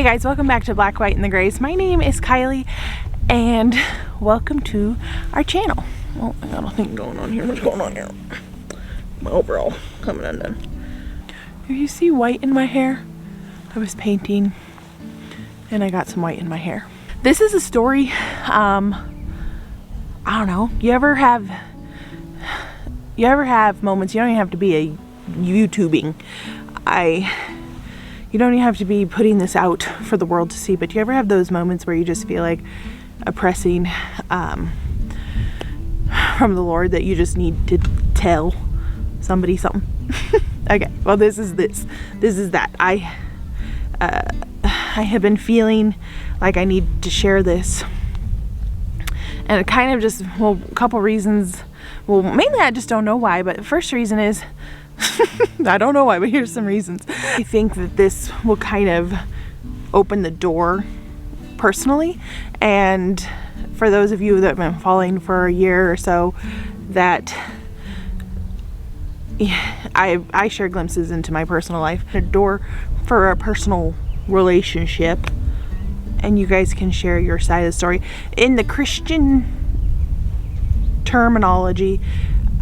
Hey guys, welcome back to Black, White, and the Grays. My name is Kylie, and welcome to our channel. Well, I got a thing going on here. What's going on here? My overall coming undone. If you see white in my hair, I was painting, and I got some white in my hair. This is a story, I don't know. You ever have moments, you don't even have to be a YouTubing. You don't even have to be putting this out for the world to see, but do you ever have those moments where you just feel like a pressing from the Lord that you just need to tell somebody something? Okay, well this is that. I have been feeling like I need to share this, and it kind of just, well, a couple reasons. Well, mainly I just don't know why, but the first reason is I don't know why, but here's some reasons. I think that this will kind of open the door personally, and for those of you that have been following for a year or so, that I share glimpses into my personal life, a door for a personal relationship, and you guys can share your side of the story. In the Christian terminology,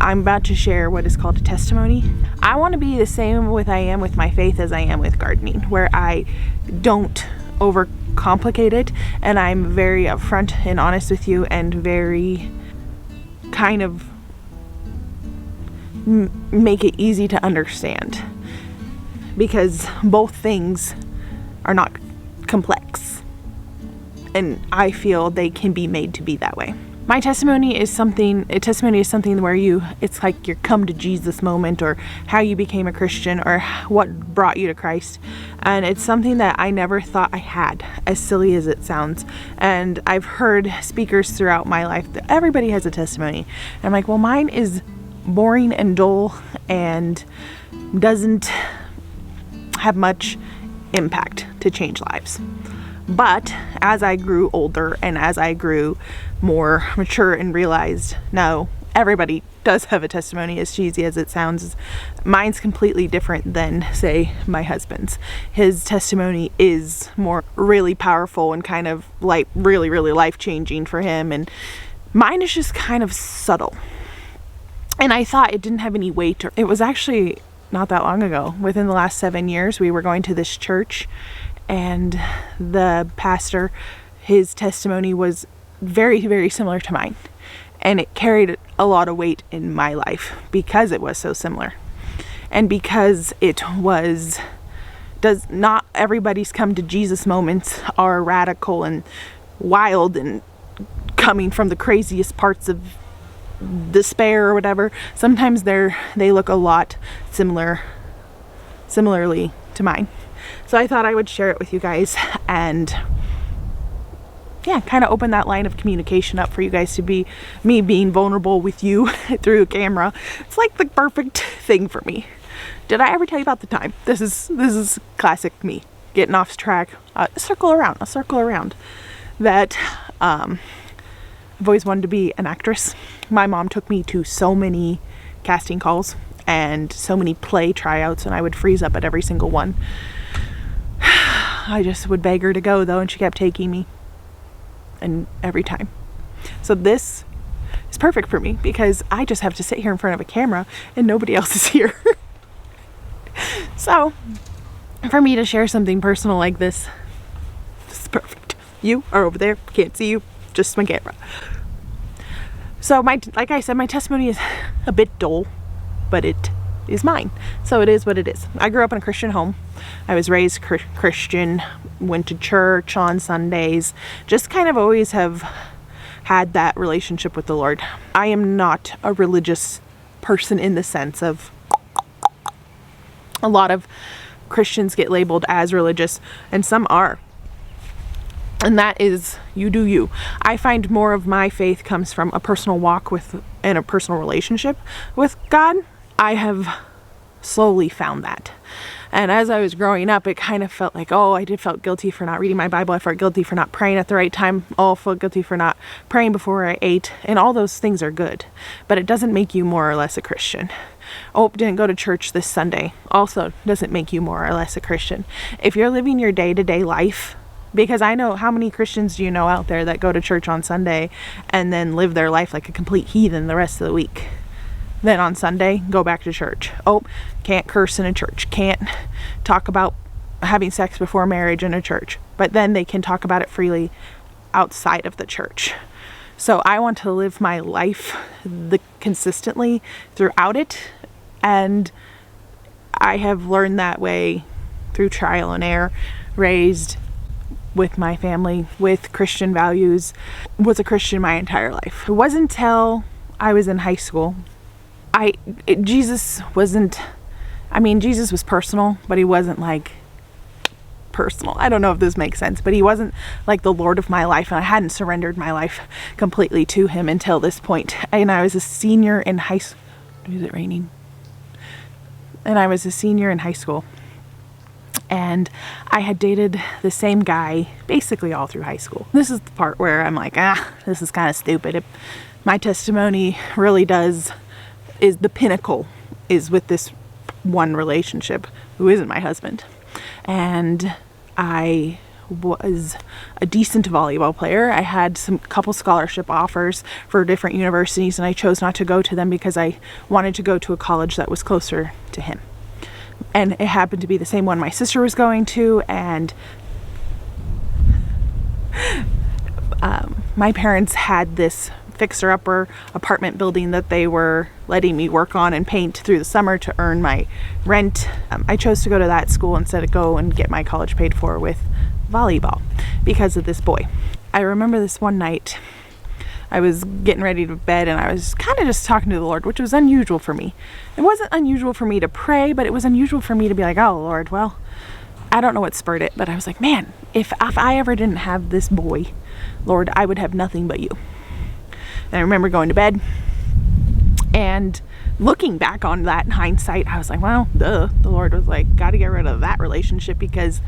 I'm about to share what is called a testimony. I want to be the same with I am with my faith as I am with gardening, where I don't overcomplicate it, and I'm very upfront and honest with you, and very kind of make it easy to understand, because both things are not complex, and I feel they can be made to be that way. My testimony is something where it's like your come to Jesus moment, or how you became a Christian, or what brought you to Christ. And it's something that I never thought I had, as silly as it sounds. And I've heard speakers throughout my life that everybody has a testimony. And I'm like, well, mine is boring and dull and doesn't have much impact to change lives. But as I grew older and as I grew more mature and realized, no, everybody does have a testimony, as cheesy as it sounds. Mine's completely different than, say, my husband's. His testimony is more really powerful and kind of like really, really life-changing for him. And mine is just kind of subtle. And I thought it didn't have any weight. It was actually not that long ago. Within the last 7 years, we were going to this church, and the pastor, his testimony was very, very similar to mine. And it carried a lot of weight in my life because it was so similar. And because not everybody's come to Jesus moments are radical and wild and coming from the craziest parts of despair or whatever. Sometimes they look a lot similarly to mine. So I thought I would share it with you guys, and yeah, kind of open that line of communication up for you guys to be me being vulnerable with you through a camera. It's like the perfect thing for me. Did I ever tell you about the time? This is classic me getting off track. A circle around. That I've always wanted to be an actress. My mom took me to so many casting calls and so many play tryouts, and I would freeze up at every single one. I just would beg her to go though, and she kept taking me, and every time. So this is perfect for me because I just have to sit here in front of a camera and nobody else is here. So for me to share something personal like this is perfect. You are over there, can't see you, just my camera. So like I said, my testimony is a bit dull, but it is mine. So it is what it is. I grew up in a Christian home. I was raised Christian, went to church on Sundays, just kind of always have had that relationship with the Lord. I am not a religious person in the sense of a lot of Christians get labeled as religious, and some are. And that is, you do you. I find more of my faith comes from a personal walk and a personal relationship with God. I have slowly found that. And as I was growing up, it kind of felt like, I felt guilty for not reading my Bible. I felt guilty for not praying at the right time. I felt guilty for not praying before I ate. And all those things are good. But it doesn't make you more or less a Christian. Oh, didn't go to church this Sunday. Also doesn't make you more or less a Christian. If you're living your day-to-day life, because I know, how many Christians do you know out there that go to church on Sunday and then live their life like a complete heathen the rest of the week? Then on Sunday, go back to church. Oh, can't curse in a church. Can't talk about having sex before marriage in a church. But then they can talk about it freely outside of the church. So I want to live my life consistently throughout it. And I have learned that way through trial and error, raised with my family, with Christian values, was a Christian my entire life. It wasn't until I was in high school. Jesus was personal, but he wasn't like personal. I don't know if this makes sense, but he wasn't like the Lord of my life, and I hadn't surrendered my life completely to him until this point. And I was a senior in high school. Is it raining? And I was a senior in high school. And I had dated the same guy basically all through high school. This is the part where I'm like, this is kind of stupid. My testimony really is the pinnacle is with this one relationship who isn't my husband. And I was a decent volleyball player. I had couple scholarship offers for different universities, and I chose not to go to them because I wanted to go to a college that was closer to him. And it happened to be the same one my sister was going to, and my parents had this fixer-upper apartment building that they were letting me work on and paint through the summer to earn my rent. I chose to go to that school instead of go and get my college paid for with volleyball because of this boy. I remember this one night, I was getting ready to bed and I was kind of just talking to the Lord, which was unusual for me. It wasn't unusual for me to pray, but it was unusual for me to be like, oh Lord, well, I don't know what spurred it, but I was like, man, if I ever didn't have this boy, Lord, I would have nothing but you. And I remember going to bed and looking back on that in hindsight, I was like, well, the Lord was like, got to get rid of that relationship because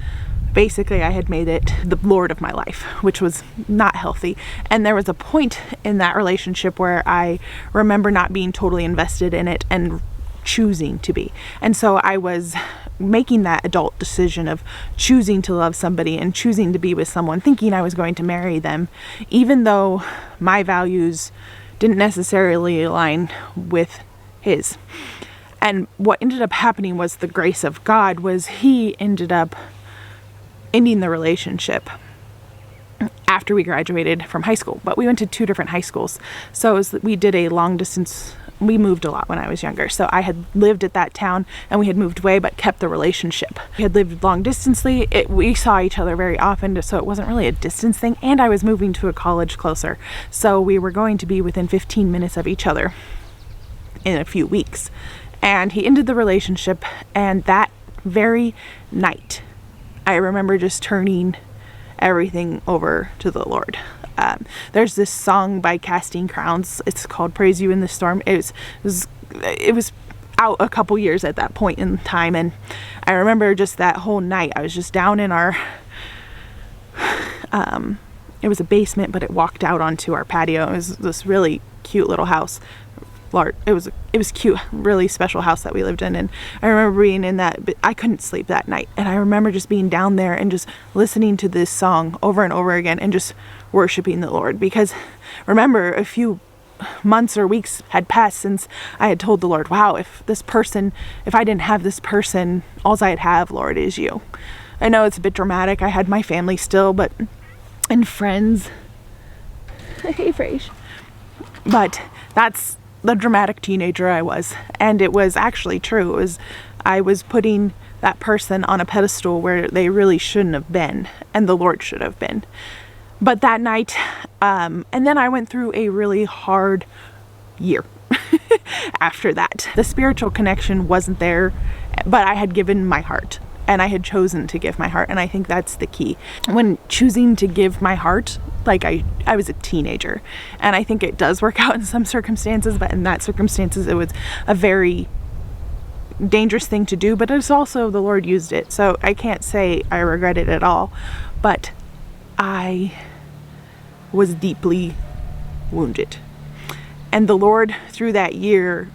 basically I had made it the Lord of my life, which was not healthy. And there was a point in that relationship where I remember not being totally invested in it and choosing to be. And so I was making that adult decision of choosing to love somebody and choosing to be with someone, thinking I was going to marry them, even though my values didn't necessarily align with his. And what ended up happening was the grace of God was he ended up ending the relationship after we graduated from high school. But we went to 2 different high schools. So we did a long distance. We moved a lot when I was younger. So I had lived at that town and we had moved away but kept the relationship. We had lived long distantly. We saw each other very often, so it wasn't really a distance thing. And I was moving to a college closer. So we were going to be within 15 minutes of each other in a few weeks. And he ended the relationship, and that very night I remember just turning everything over to the Lord. There's this song by Casting Crowns. It's called Praise You in the Storm. It was out a couple years at that point in time, and I remember just that whole night I was just down in our it was a basement, but it walked out onto our patio. It was this really cute little house. It was cute, really special house that we lived in, and I remember being in that, but I couldn't sleep that night, and I remember just being down there and just listening to this song over and over again and just worshiping the Lord, because remember a few months or weeks had passed since I had told the Lord, wow, if I didn't have this person, all I'd have, Lord, is you. I know it's a bit dramatic. I had my family still, and friends. Hey, Fraish. But that's the dramatic teenager I was, and it was actually true. I was putting that person on a pedestal where they really shouldn't have been, and the Lord should have been. But that night, and then I went through a really hard year after that. The spiritual connection wasn't there, but I had given my heart, and I had chosen to give my heart, and I think that's the key. When choosing to give my heart, like I was a teenager, and I think it does work out in some circumstances, but in that circumstances it was a very dangerous thing to do, but it's also the Lord used it, so I can't say I regret it at all. But I was deeply wounded, and the Lord through that year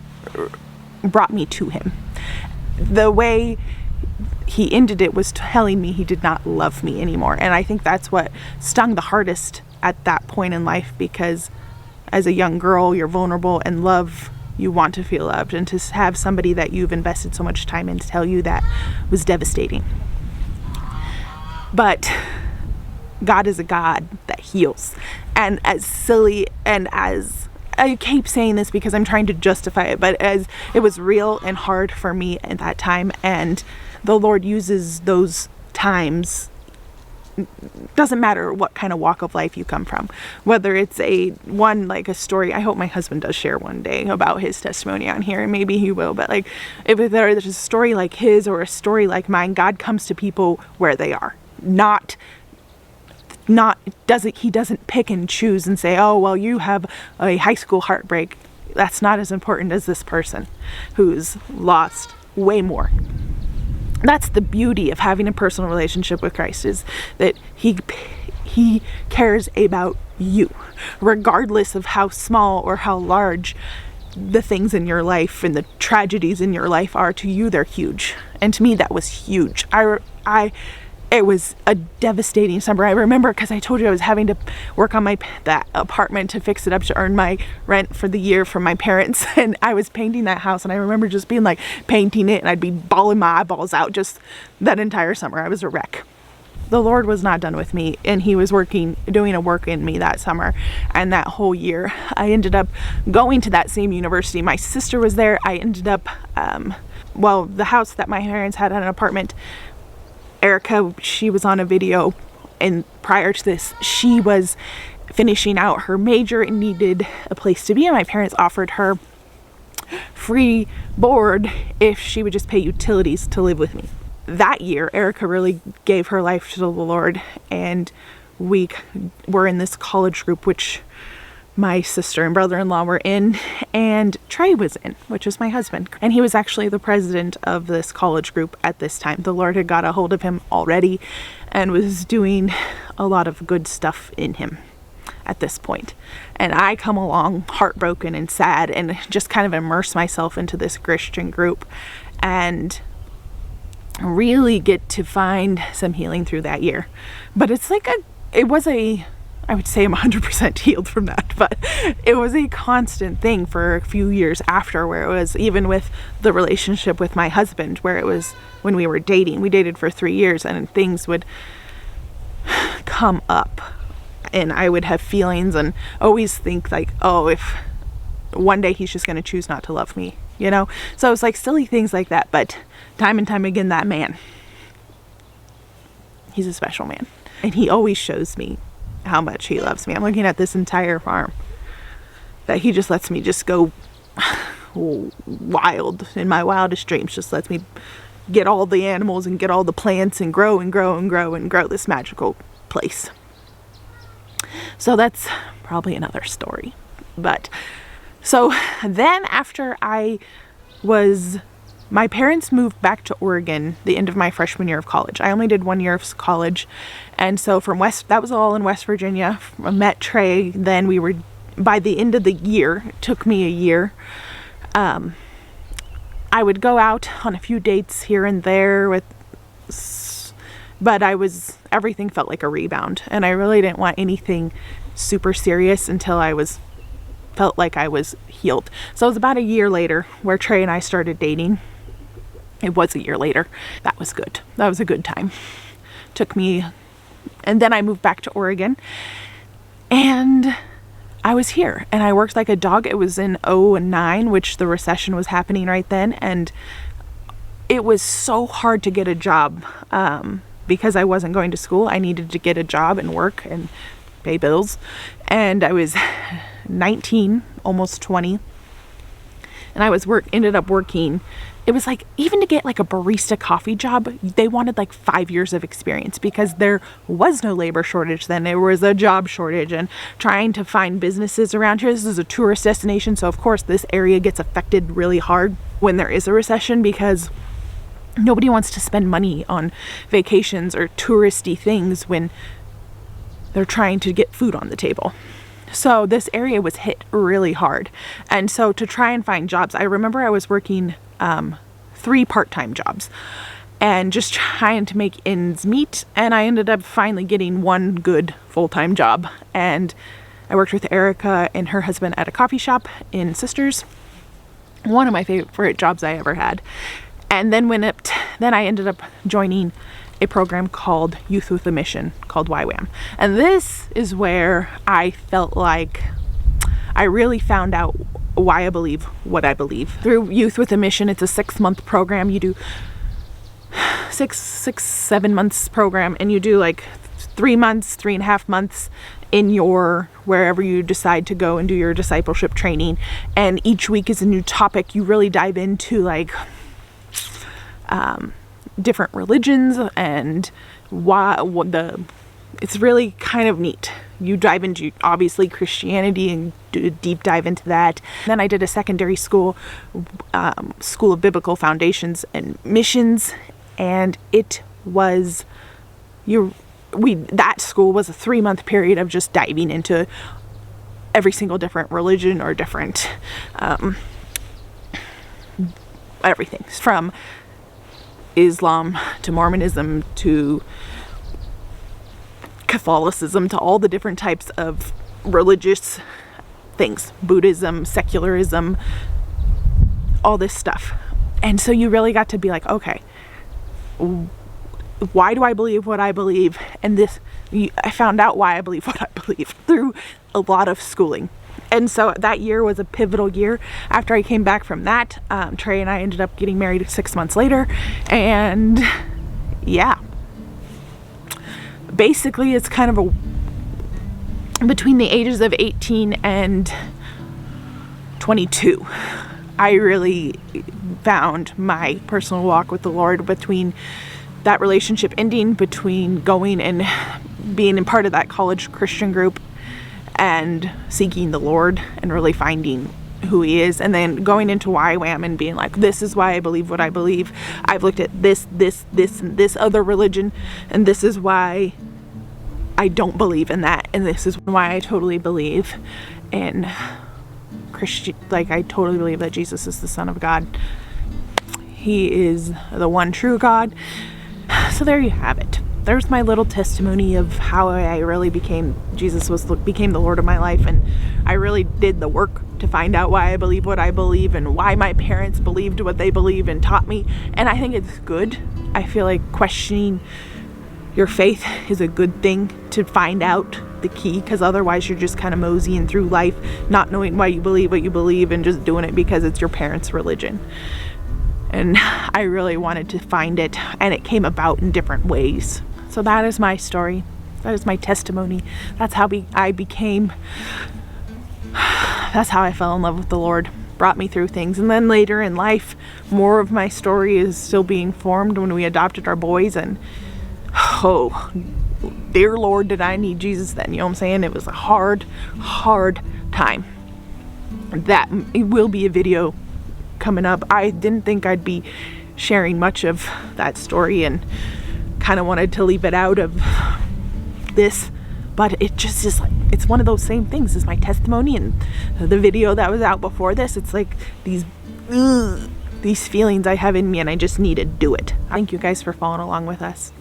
brought me to him. The way he ended it was telling me he did not love me anymore. And I think that's what stung the hardest at that point in life, because as a young girl, you're vulnerable, and you want to feel loved. And to have somebody that you've invested so much time in tell you that was devastating. But God is a God that heals. And as silly and as I keep saying this because I'm trying to justify it, but as it was real and hard for me at that time, and the Lord uses those times, doesn't matter what kind of walk of life you come from, whether it's like a story. I hope my husband does share one day about his testimony on here, and maybe he will, but like if there's a story like his or a story like mine, God comes to people where they are. He doesn't pick and choose and say, oh, well, you have a high school heartbreak. That's not as important as this person who's lost way more. That's the beauty of having a personal relationship with Christ, is that he cares about you, regardless of how small or how large the things in your life and the tragedies in your life are. To you, they're huge. And to me, that was huge. It was a devastating summer. I remember, because I told you I was having to work on that apartment to fix it up to earn my rent for the year from my parents, and I was painting that house, and I remember just being like painting it, and I'd be bawling my eyeballs out just that entire summer. I was a wreck. The Lord was not done with me, and he was doing a work in me that summer and that whole year. I ended up going to that same university. My sister was there. I ended up, the house that my parents had an apartment, Erica, she was on a video, and prior to this, she was finishing out her major and needed a place to be, and my parents offered her free board if she would just pay utilities to live with me. That year, Erica really gave her life to the Lord, and we were in this college group, which my sister and brother-in-law were in, and Trey was in, which is my husband. And he was actually the president of this college group at this time. The Lord had got a hold of him already and was doing a lot of good stuff in him at this point. And I come along heartbroken and sad and just kind of immerse myself into this Christian group and really get to find some healing through that year. But I would say I'm 100% healed from that, but it was a constant thing for a few years after, where it was even with the relationship with my husband, where it was when we were dating. We dated for 3 years, and things would come up, and I would have feelings and always think like, oh, if one day he's just going to choose not to love me, you know? So it was like silly things like that, but time and time again, that man, he's a special man, and he always shows me how much he loves me. I'm looking at this entire farm that he just lets me just go wild in my wildest dreams, just lets me get all the animals and get all the plants and grow and grow and grow and grow this magical place. So that's probably another story. But so then after my parents moved back to Oregon the end of my freshman year of college. I only did 1 year of college. And so that was all in West Virginia. I met Trey. Then by the end of the year, it took me a year. I would go out on a few dates here and there but everything felt like a rebound. And I really didn't want anything super serious until felt like I was healed. So it was about a year later where Trey and I started dating. It was a year later. That was good. That was a good time. And then I moved back to Oregon, and I was here, and I worked like a dog. It was in 2009, which the recession was happening right then, and it was so hard to get a job because I wasn't going to school. I needed to get a job and work and pay bills, and I was 19, almost 20, and I ended up working. It was like, even to get like a barista coffee job, they wanted like 5 years of experience, because there was no labor shortage then. There was a job shortage, and trying to find businesses around here. This is a tourist destination, so of course this area gets affected really hard when there is a recession, because nobody wants to spend money on vacations or touristy things when they're trying to get food on the table. So this area was hit really hard. And so to try and find jobs, I remember I was working 3 part-time jobs and just trying to make ends meet. And I ended up finally getting one good full-time job. And I worked with Erica and her husband at a coffee shop in Sisters. One of my favorite jobs I ever had. And then then I ended up joining a program called Youth with a Mission, called YWAM. And this is where I felt like I really found out why I believe what I believe. Through Youth with a Mission, it's a 6-month program. You do 7 months program, and you do like 3 months, 3.5 months in your wherever you decide to go and do your discipleship training. And each week is a new topic. You really dive into like different religions and it's really kind of neat. You dive into obviously Christianity and do a deep dive into that. Then I did a secondary school, School of Biblical Foundations and Missions, and it was that school was a 3-month period of just diving into every single different religion or different everything from Islam to Mormonism to Catholicism to all the different types of religious things, Buddhism, secularism, all this stuff. And so you really got to be like, okay, why do I believe what I believe? And I found out why I believe what I believe through a lot of schooling. And so that year was a pivotal year. After I came back from that, Trey and I ended up getting married 6 months later. And yeah, basically it's kind of between the ages of 18 and 22, I really found my personal walk with the Lord between that relationship ending, between going and being in part of that college Christian group and seeking the Lord and really finding who he is, and then going into YWAM and being like, this is why I believe what I believe. I've looked at this, and this other religion, and this is why I don't believe in that, and this is why I totally believe in Christian. Like, I totally believe that Jesus is the Son of God. He is the one true God. So there you have it. There's my little testimony of how I really became the Lord of my life, and I really did the work to find out why I believe what I believe and why my parents believed what they believe and taught me. And I think it's good. I feel like questioning your faith is a good thing to find out the key, because otherwise you're just kind of moseying through life not knowing why you believe what you believe and just doing it because it's your parents' religion. And I really wanted to find it, and it came about in different ways. So that is my story. That is my testimony. That's how that's how I fell in love with the Lord. Brought me through things. And then later in life, more of my story is still being formed when we adopted our boys. And oh, dear Lord, did I need Jesus then. You know what I'm saying? It was a hard time. That it will be a video coming up. I didn't think I'd be sharing much of that story and kind of wanted to leave it out of this, but it just is like, it's one of those same things as my testimony and the video that was out before this. It's like these feelings I have in me, and I just need to do it. Thank you guys for following along with us.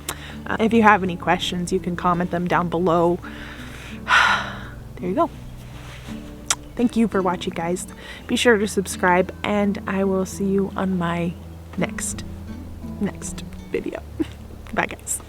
If you have any questions, you can comment them down below. There you go. Thank you for watching, guys. Be sure to subscribe, and I will see you on my next video. Bye, guys.